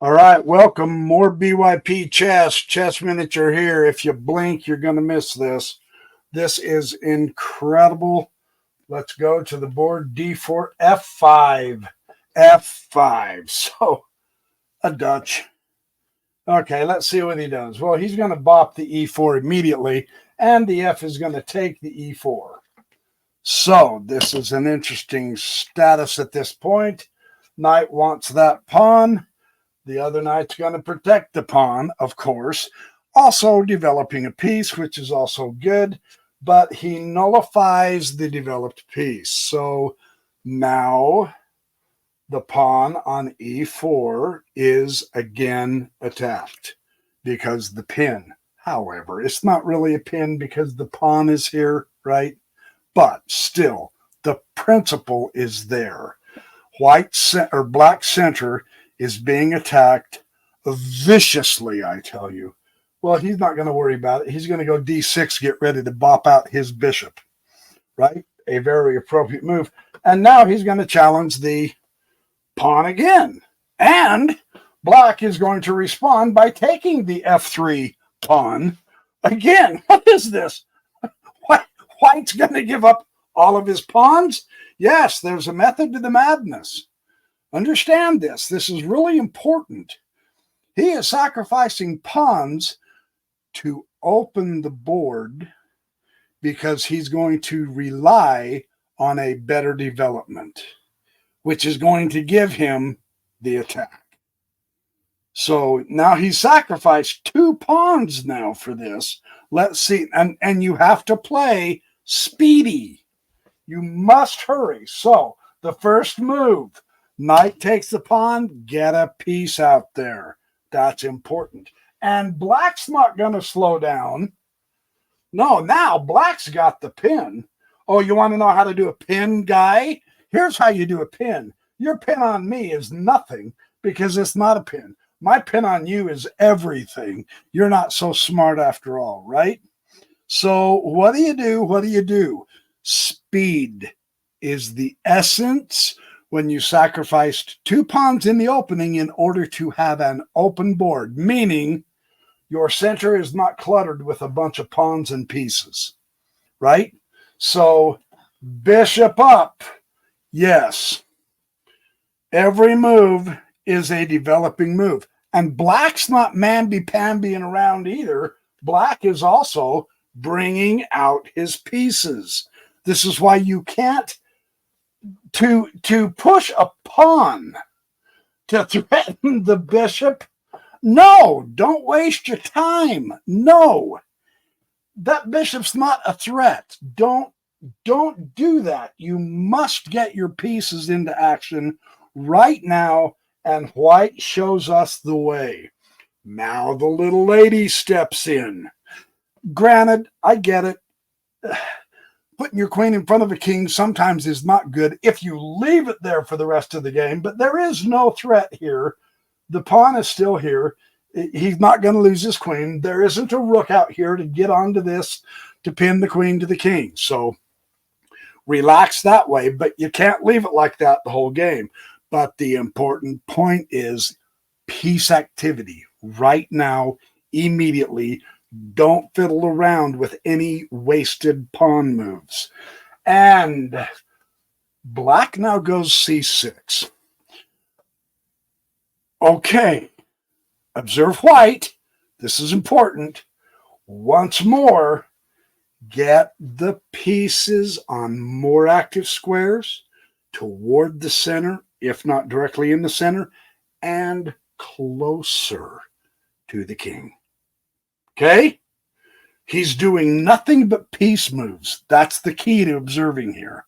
All right, welcome. More BYP chess miniature here. If you blink, you're going to miss this. This is incredible. Let's go to the board. D4, F5, F5. So a Dutch. Okay, let's see what he does. Well, he's going to bop the E4 immediately, and the F is going to take the E4. So this is an interesting status at this point. Knight wants that pawn. The other knight's going to protect the pawn, of course, also developing a piece, which is also good, but he nullifies the developed piece. So now the pawn on e4 is again attacked because the pin. However, it's not really a pin because the pawn is here, right? But still, the principle is there. Black center is being attacked viciously, I tell you. Well, he's not going to worry about it. He's going to go d6, get ready to bop out his bishop, right? A very appropriate move. And now he's going to challenge the pawn again. And black is going to respond by taking the f3 pawn again. What is this? White's going to give up all of his pawns? Yes, there's a method to the madness. Understand this. This is really important. He is sacrificing pawns to open the board because he's going to rely on a better development, which is going to give him the attack. So now he's sacrificed 2 pawns now for this. Let's see. And you have to play speedy. You must hurry. So the first move, knight takes the pawn, get a piece out there. That's important. And black's not going to slow down. No, now black's got the pin. Oh, you want to know how to do a pin, guy? Here's how you do a pin. Your pin on me is nothing because it's not a pin. My pin on you is everything. You're not so smart after all, right? So what do you do? What do you do? Speed is the essence when you sacrificed 2 pawns in the opening in order to have an open board, meaning your center is not cluttered with a bunch of pawns and pieces, right? So bishop up, yes. Every move is a developing move. And black's not mamby-pambying around either. Black is also bringing out his pieces. This is why you can't to push a pawn to threaten the bishop. No, don't waste your time. No, that bishop's not a threat. Don't do that. You must get your pieces into action right now, and white shows us the way. Now the little lady steps in. Granted, I get it. Putting your queen in front of a king sometimes is not good if you leave it there for the rest of the game, but there is no threat here. The pawn is still here. He's not going to lose his queen. There isn't a rook out here to get onto this to pin the queen to the king. So relax that way, but you can't leave it like that the whole game. But the important point is piece activity right now, immediately. Don't fiddle around with any wasted pawn moves. And black now goes c6. Okay, observe white. This is important. Once more, get the pieces on more active squares toward the center, if not directly in the center, and closer to the king. Okay? He's doing nothing but piece moves. That's the key to observing here.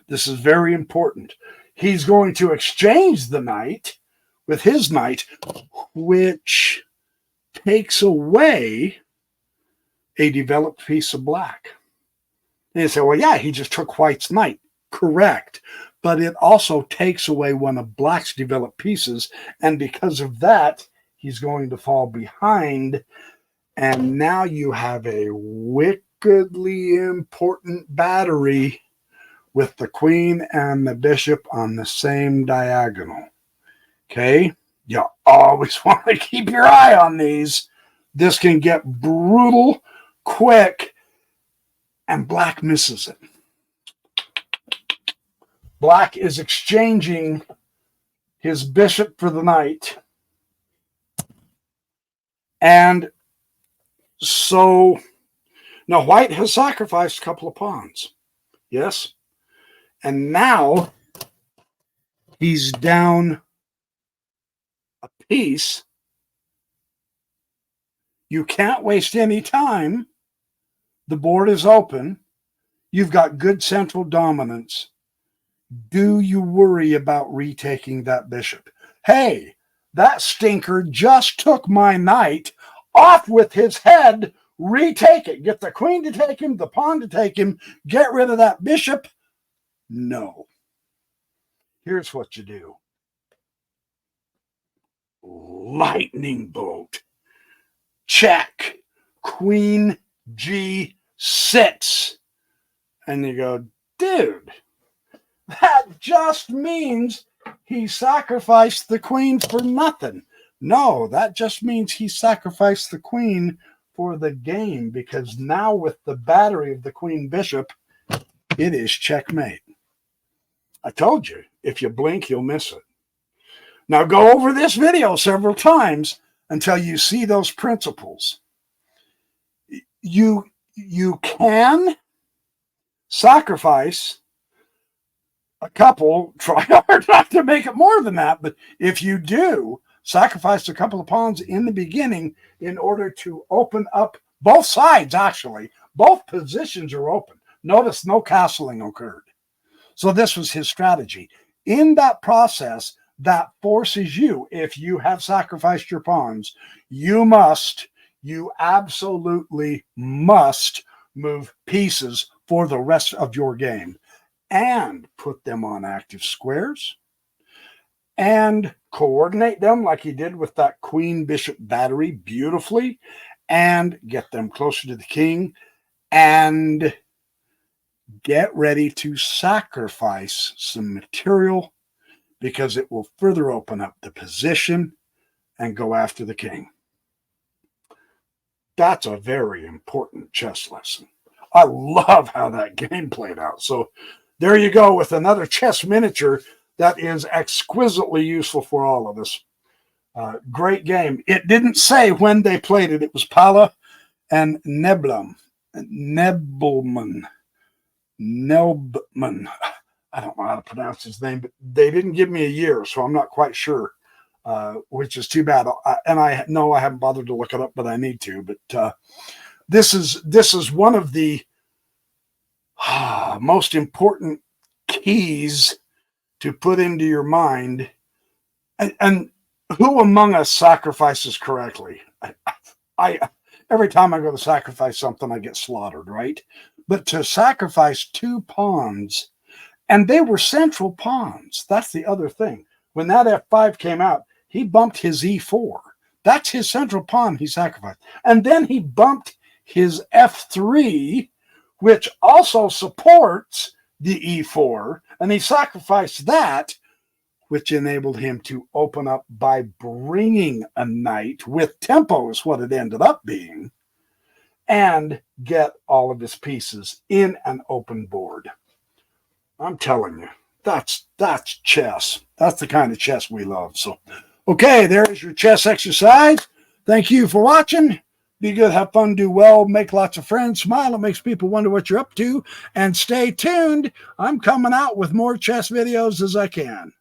This is very important. He's going to exchange the knight with his knight, which takes away a developed piece of black. And you say, well, yeah, he just took white's knight. Correct. But it also takes away one of black's developed pieces. And because of that, he's going to fall behind. And now you have a wickedly important battery with the queen and the bishop on the same diagonal. Okay? You always want to keep your eye on these. This can get brutal quick, and black misses it. Black is exchanging his bishop for the knight. And so now white has sacrificed a couple of pawns. Yes. And now he's down a piece. You can't waste any time. The board is open. You've got good central dominance. Do you worry about retaking that bishop? Hey, that stinker just took my knight. Off with his head. Retake it. Get the queen to take him, the pawn to take him. Get rid of that bishop. No. Here's what you do. Lightning bolt. Check. Queen G6. And you go, dude, that just means he sacrificed the queen for nothing. No, that just means he sacrificed the queen for the game, because now with the battery of the queen bishop, it is checkmate. I told you, if you blink, you'll miss it. Now go over this video several times until you see those principles. You can sacrifice a couple, try hard not to make it more than that, but if you do, sacrifice a couple of pawns in the beginning in order to open up both sides, actually. Both positions are open. Notice no castling occurred. So this was his strategy. In that process, that forces you, if you have sacrificed your pawns, you absolutely must move pieces for the rest of your game and put them on active squares and coordinate them like he did with that queen bishop battery beautifully, and get them closer to the king, and get ready to sacrifice some material, because it will further open up the position and go after the king. That's a very important chess lesson. I love how that game played out. So there you go with another chess miniature that is exquisitely useful for all of us. Great game. It didn't say when they played it. It was Pala and Nebelman. I don't know how to pronounce his name, but they didn't give me a year, so I'm not quite sure, which is too bad. And I know I haven't bothered to look it up, but I need to. But this is one of the most important keys to put into your mind. And who among us sacrifices correctly? I every time I go to sacrifice something, I get slaughtered, right? But to sacrifice two pawns, and they were central pawns. That's the other thing. When that F5 came out, he bumped his E4. That's his central pawn he sacrificed. And then he bumped his F3, which also supports the E4, and he sacrificed that, which enabled him to open up by bringing a knight with tempo, is what it ended up being, and get all of his pieces in an open board. I'm telling you, that's chess. That's the kind of chess we love. So, okay, there's your chess exercise. Thank you for watching. Be good, have fun, do well, make lots of friends, smile. It makes people wonder what you're up to. And stay tuned. I'm coming out with more chess videos as I can.